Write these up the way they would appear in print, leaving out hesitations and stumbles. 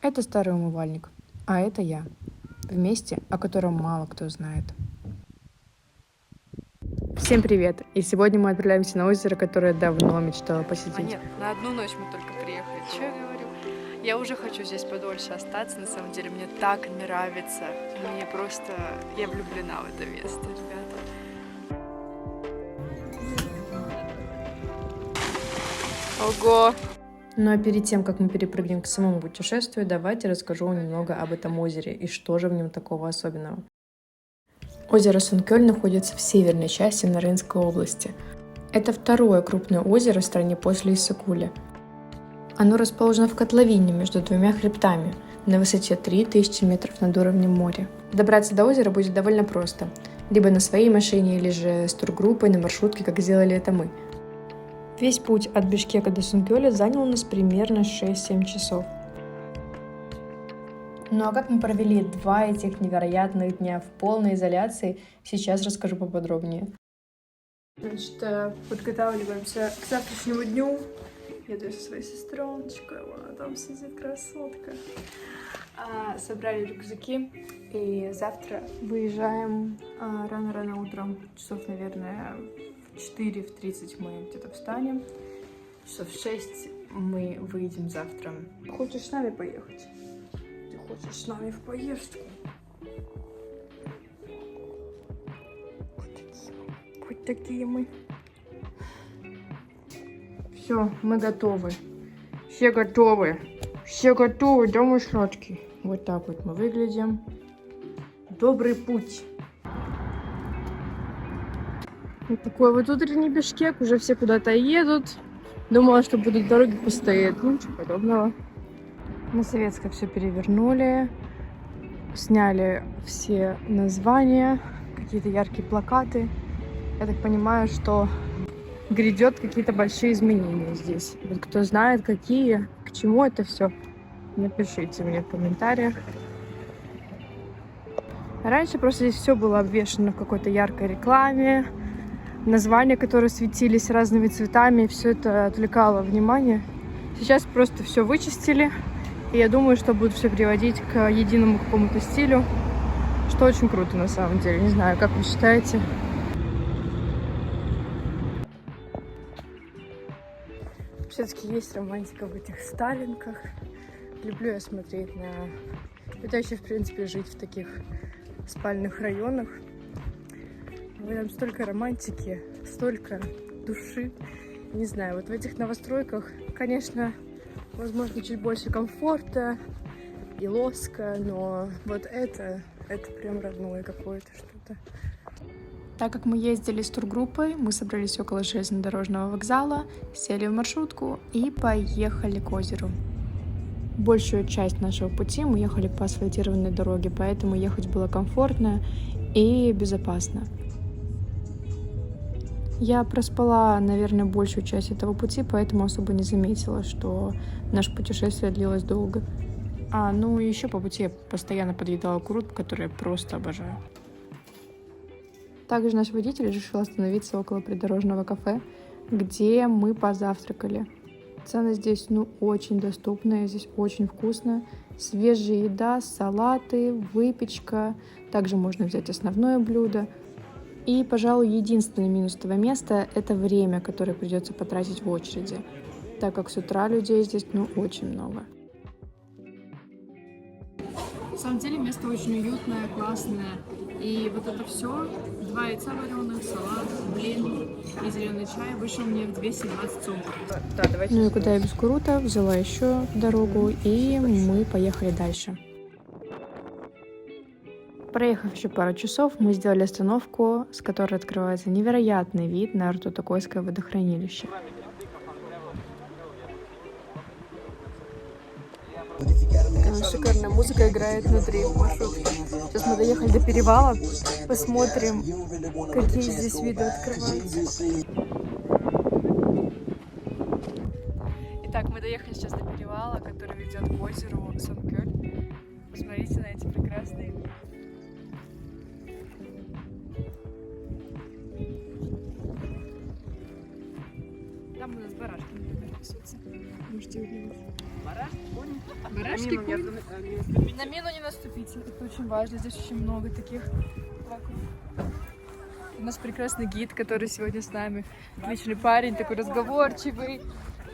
Это старый умывальник, а это я. В месте, о котором мало кто знает. Всем привет! И сегодня мы отправляемся на озеро, которое давно мечтала посетить. Нет, на одну ночь мы только приехали. Что я говорю? Я уже хочу здесь подольше остаться. На самом деле мне так нравится. Мне просто... Я влюблена в это место, ребята. Ого! Ну а перед тем, как мы перепрыгнем к самому путешествию, давайте расскажу вам немного об этом озере и что же в нем такого особенного. Озеро Сункёль находится в северной части Нарынской области. Это второе крупное озеро в стране после Иссык-Куля. Оно расположено в котловине между двумя хребтами на высоте 3000 метров над уровнем моря. Добраться до озера будет довольно просто. Либо на своей машине, или же с тургруппой на маршрутке, как сделали это мы. Весь путь от Бишкека до Сункёля занял у нас примерно 6-7 часов. Ну а как мы провели 2 этих невероятных дня в полной изоляции, сейчас расскажу поподробнее. Значит, подготавливаемся к завтрашнему дню. Еду со своей сестреночкой, она там сидит, красотка. Собрали рюкзаки, и завтра выезжаем рано-рано утром, часов, наверное, в 4:30 мы где-то встанем, часов в 6 мы выйдем завтра. Хочешь с нами поехать? Ты хочешь с нами в поездку? Вот такие мы. Все, мы готовы. Все готовы. Все готовы, да, мой сладкий? Вот так вот мы выглядим. Добрый путь. Вот такой вот утренний Бишкек. Уже все куда-то едут. Думала, что будут дороги пустые. Ну, ничего подобного. На Советской все перевернули. Сняли все названия. Какие-то яркие плакаты. Я так понимаю, что грядет какие-то большие изменения здесь. Вот кто знает, какие, к чему это все, напишите мне в комментариях. Раньше просто здесь все было обвешено в какой-то яркой рекламе, названия, которые светились разными цветами, и все это отвлекало внимание. Сейчас просто все вычистили, и я думаю, что будут все приводить к единому какому-то стилю, что очень круто на самом деле. Не знаю, как вы считаете? Все-таки есть романтика в этих сталинках. Люблю я смотреть на... Пытаюсь, в принципе, жить в таких спальных районах. В этом столько романтики, столько души. Не знаю, вот в этих новостройках, конечно, возможно, чуть больше комфорта и лоска, но вот это прям родное какое-то что-то. Так как мы ездили с тургруппой, мы собрались около железнодорожного вокзала, сели в маршрутку и поехали к озеру. Большую часть нашего пути мы ехали по асфальтированной дороге, поэтому ехать было комфортно и безопасно. Я проспала, наверное, большую часть этого пути, поэтому особо не заметила, что наше путешествие длилось долго. Ну и еще по пути я постоянно подъедала курут, который я просто обожаю. Также наш водитель решил остановиться около придорожного кафе, где мы позавтракали. Цены здесь, очень доступные, здесь очень вкусно. Свежая еда, салаты, выпечка. Также можно взять основное блюдо. И, пожалуй, единственный минус этого места – это время, которое придется потратить в очереди, так как с утра людей здесь, очень много. На самом деле место очень уютное, классное. И вот это все, 2 яйца вареных, салат, блин и зеленый чай вышел мне в 220 сум. Да, давайте. Ну и куда я без курута, взяла еще дорогу, и мы поехали дальше. Проехав еще пару часов, мы сделали остановку, с которой открывается невероятный вид на Артутакойское водохранилище. Шикарная музыка играет внутри маршрутки. Сейчас мы доехали до перевала, посмотрим, какие здесь виды открываются. Итак, мы доехали сейчас до перевала, который ведет к озеру Сункёль. Посмотрите на эти прекрасные виды. Там у нас барашки подписываются. Можете увидеть. Барашки, конь. На мину не наступить, это очень важно. Здесь очень много таких вокруг. У нас прекрасный гид, который сегодня с нами. Отличный парень, такой разговорчивый.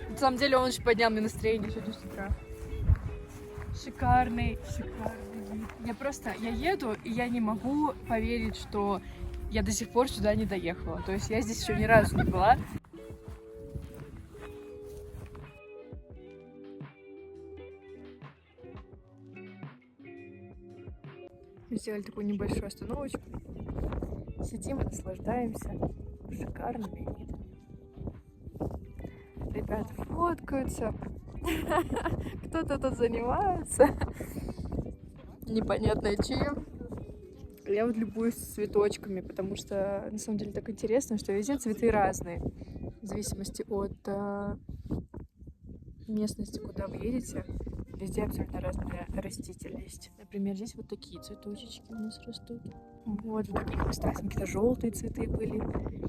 На самом деле он очень поднял мне настроение сегодня с утра. Шикарный гид. Я еду, и я не могу поверить, что я до сих пор сюда не доехала. То есть я здесь еще ни разу не была. Мы сделали такую небольшую остановочку. Сидим и наслаждаемся шикарными видами. Ребята фоткаются. Кто-то тут занимается. Непонятно чем. Я вот любуюсь цветочками, потому что на самом деле так интересно, что везде цветы разные. В зависимости от местности, куда вы едете, везде абсолютно разная растительность. Например, здесь вот такие цветочечки у нас растут. Вот, в других местах какие-то желтые цветы были.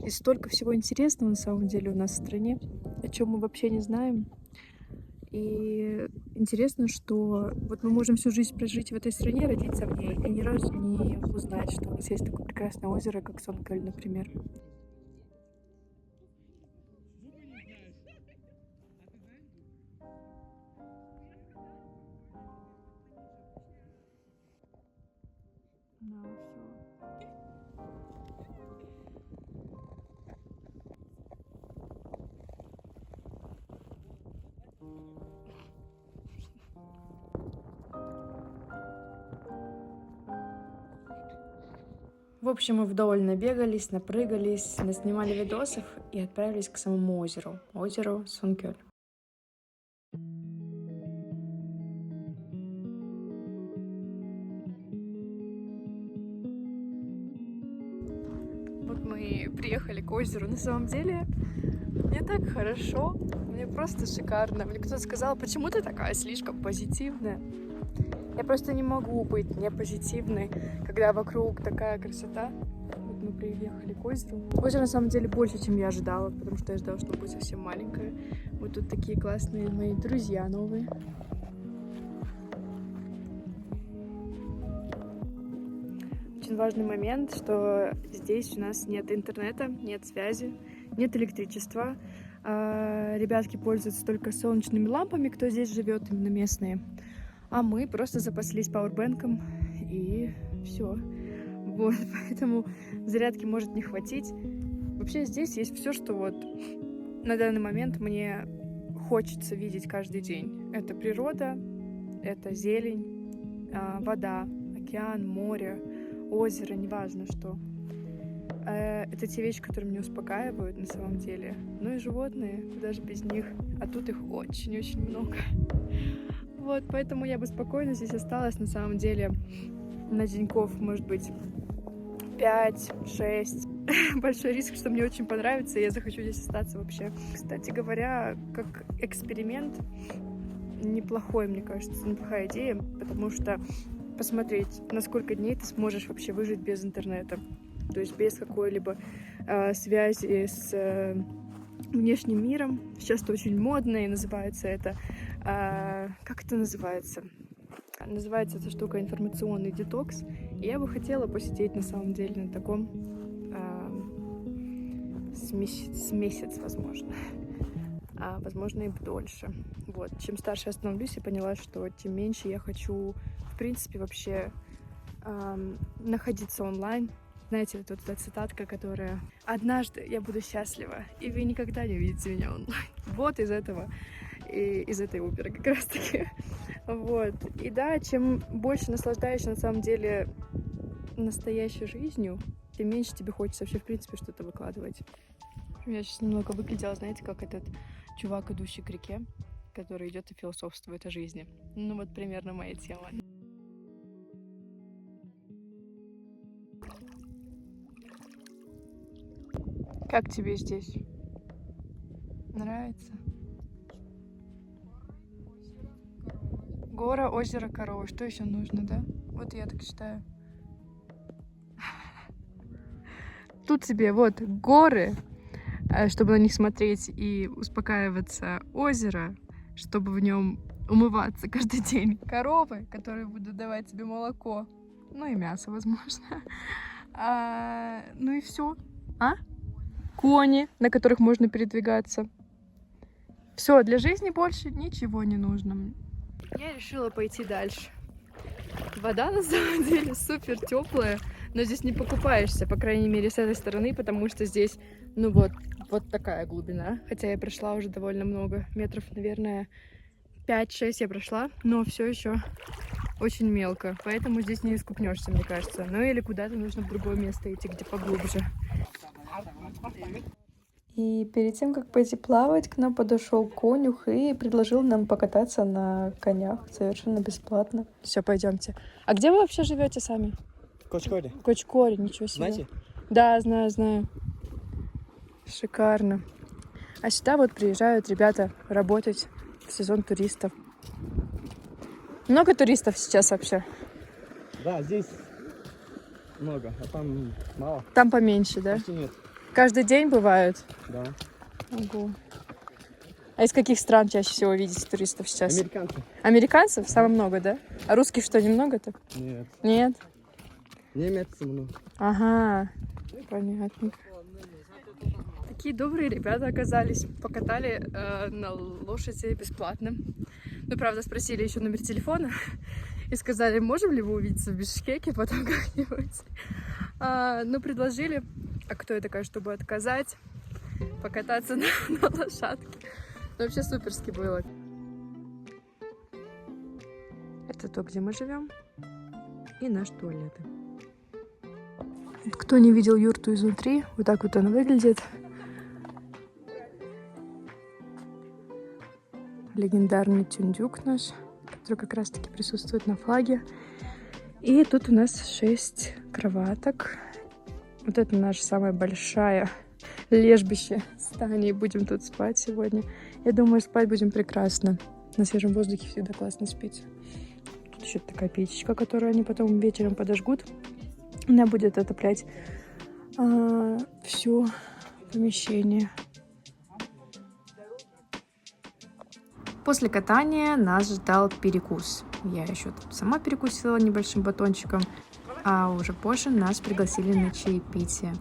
И столько всего интересного на самом деле у нас в стране, о чем мы вообще не знаем. И интересно, что вот мы можем всю жизнь прожить в этой стране, родиться в ней, и ни разу не узнать, что у нас есть такое прекрасное озеро, как Сонкаль, например. В общем, мы вдоволь набегались, напрыгались, наснимали видосов и отправились к самому озеру Сонкаль. Вот мы приехали к озеру. На самом деле, мне так хорошо, мне просто шикарно. Мне кто-то сказал, почему ты такая слишком позитивная? Я просто не могу быть не позитивной, когда вокруг такая красота. Вот мы приехали к озеру. Озеро на самом деле больше, чем я ожидала, потому что я ожидала, что будет совсем маленькое. Вот тут такие классные мои друзья новые. Очень важный момент, что здесь у нас нет интернета, нет связи, нет электричества. Ребятки пользуются только солнечными лампами, кто здесь живет, именно местные. А мы просто запаслись пауэрбэнком, и все. Вот, поэтому зарядки может не хватить. Вообще здесь есть все, что вот на данный момент мне хочется видеть каждый день. Это природа, это зелень, вода, океан, море, озеро, неважно что. Это те вещи, которые меня успокаивают на самом деле. Ну и животные, даже без них. А тут их очень-очень много. Вот, поэтому я бы спокойно здесь осталась, на самом деле, на деньков, может быть, 5-6. Большой риск, что мне очень понравится, и я захочу здесь остаться вообще. Кстати говоря, как эксперимент, неплохой, мне кажется, неплохая идея, потому что посмотреть, на сколько дней ты сможешь вообще выжить без интернета, то есть без какой-либо связи с внешним миром. Сейчас это очень модно, и называется это... как это называется? Называется эта штука информационный детокс. И я бы хотела посидеть на самом деле на таком с месяц, возможно. Возможно, и дольше. Вот. Чем старше я становлюсь, я поняла, что тем меньше я хочу, в принципе, вообще находиться онлайн. Знаете, вот эта цитатка, которая «Однажды я буду счастлива, и вы никогда не увидите меня онлайн». Вот из этого, из этой оперы как раз-таки. Вот. И да, чем больше наслаждаешься на самом деле настоящей жизнью, тем меньше тебе хочется вообще, в принципе, что-то выкладывать. Я сейчас немного выглядела, знаете, как этот чувак, идущий к реке, который идет и философствует о жизни. Ну вот примерно моя тема. Как тебе здесь? Нравится? Гора, озеро, коровы. Что еще нужно, да? Вот я так считаю. Тут тебе вот горы, чтобы на них смотреть и успокаиваться, озеро, чтобы в нем умываться каждый день. Коровы, которые будут давать тебе молоко. Ну и мясо, возможно. Ну и все. Кони, на которых можно передвигаться. Все, для жизни больше ничего не нужно. Я решила пойти дальше. Вода на самом деле супер теплая, но здесь не покупаешься, по крайней мере с этой стороны, потому что здесь, ну вот такая глубина. Хотя я прошла уже довольно много метров, наверное, 5-6 я прошла, но все еще очень мелко, поэтому здесь не искупнешься, мне кажется. Ну или куда-то нужно в другое место идти, где поглубже. И перед тем, как пойти плавать, к нам подошел конюх и предложил нам покататься на конях совершенно бесплатно. Все, пойдемте. А где вы вообще живете сами? В Кочкоре. В Кочкоре, ничего себе. Знаете? Да, знаю. Шикарно. А сюда вот приезжают ребята работать в сезон туристов. Много туристов сейчас вообще? Да, здесь много, а там мало. Там поменьше, да? Почти нет. Каждый день бывают? Да. Ого. А из каких стран чаще всего видите туристов сейчас? Американцы. Американцев? Самое много, да? А русских что, немного так? Нет. Нет? Немецкий много. Ага, понятно. Такие добрые ребята оказались. Покатали на лошади бесплатно. Ну, правда, спросили еще номер телефона и сказали, можем ли вы увидеться в Бишкеке потом как-нибудь. Ну, предложили. А кто я такая, чтобы отказать? Покататься на лошадке. Ну, вообще суперски было. Это то, где мы живем. И наш туалет. Кто не видел юрту изнутри, вот так вот она выглядит. Легендарный тюндюк наш, который как раз-таки присутствует на флаге. И тут у нас 6 кроваток. Вот это наша самая большая лежбище с Таней. Будем тут спать сегодня. Я думаю, спать будем прекрасно. На свежем воздухе всегда классно спится. Тут еще такая печечка, которую они потом вечером подожгут. Она будет отоплять все помещение. После катания нас ждал перекус. Я еще тут сама перекусила небольшим батончиком, а уже позже нас пригласили на чаепитие.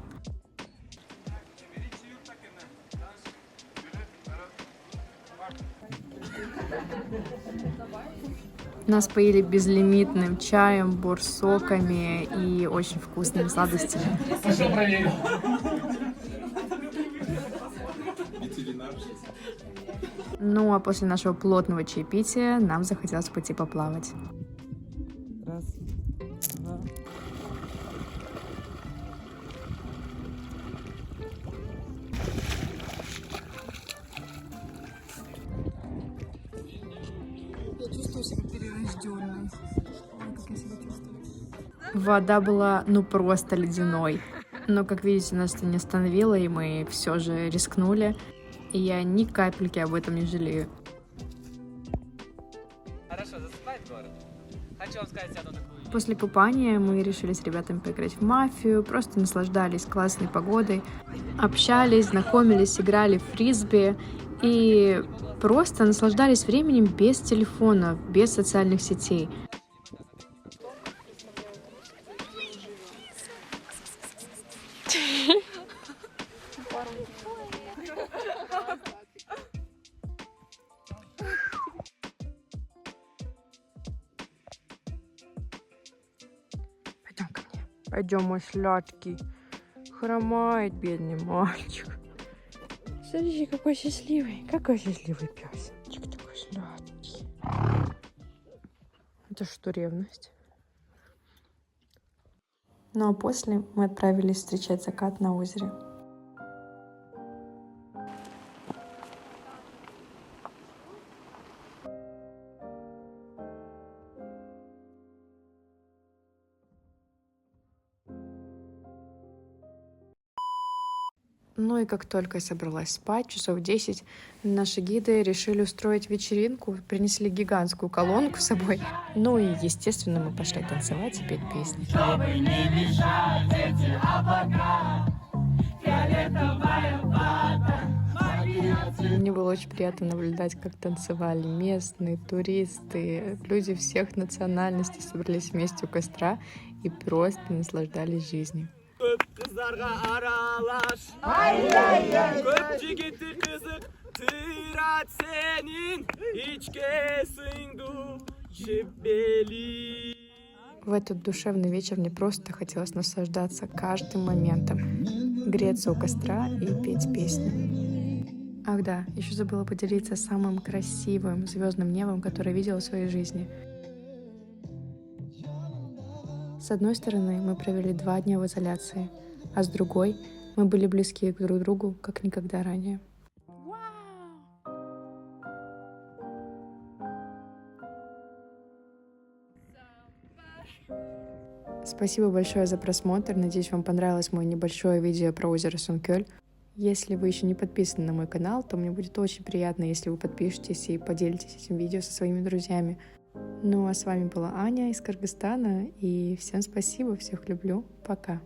Нас поили безлимитным чаем, борсоками и очень вкусными сладостями. Ну а после нашего плотного чаепития нам захотелось пойти поплавать. Раз, два. Я чувствую себя перерожденной. Как я себя чувствую? Вода была ну просто ледяной. Но, как видите, нас это не остановило, и мы все же рискнули. И я ни капельки об этом не жалею. Хорошо, засыпает город. Хочу вам сказать одну такую. После купания мы решили с ребятами поиграть в мафию, просто наслаждались классной погодой, общались, знакомились, играли в фрисби и просто наслаждались временем без телефона, без социальных сетей. Пойдем ко мне. Пойдем, мой сладкий. Хромает бедный мальчик. Смотрите, какой счастливый. Какой счастливый песик. Такой сладкий. Это что, ревность? Ну а после мы отправились встречать закат на озере. Ну и как только я собралась спать, часов 10, наши гиды решили устроить вечеринку, принесли гигантскую колонку с собой. Ну и, естественно, мы пошли танцевать и петь песни. Чтобы не мешать эти облака, фиолетовая вата, магия Мне было очень приятно наблюдать, как танцевали местные, туристы, люди всех национальностей собрались вместе у костра и просто наслаждались жизнью. Kızlarga aralaş. Köp jigittir kızık. Tırat senin içke sığındı жебели. В этот душевный вечер мне просто хотелось наслаждаться каждым моментом, греться у костра и петь песни. Ах да, еще забыла поделиться самым красивым звездным небом, которое видела в своей жизни. С одной стороны, мы провели 2 дня в изоляции, а с другой, мы были близки друг к другу, как никогда ранее. Спасибо большое за просмотр. Надеюсь, вам понравилось мое небольшое видео про озеро Сункёль. Если вы еще не подписаны на мой канал, то мне будет очень приятно, если вы подпишетесь и поделитесь этим видео со своими друзьями. Ну а с вами была Аня из Кыргызстана, и всем спасибо, всех люблю, пока.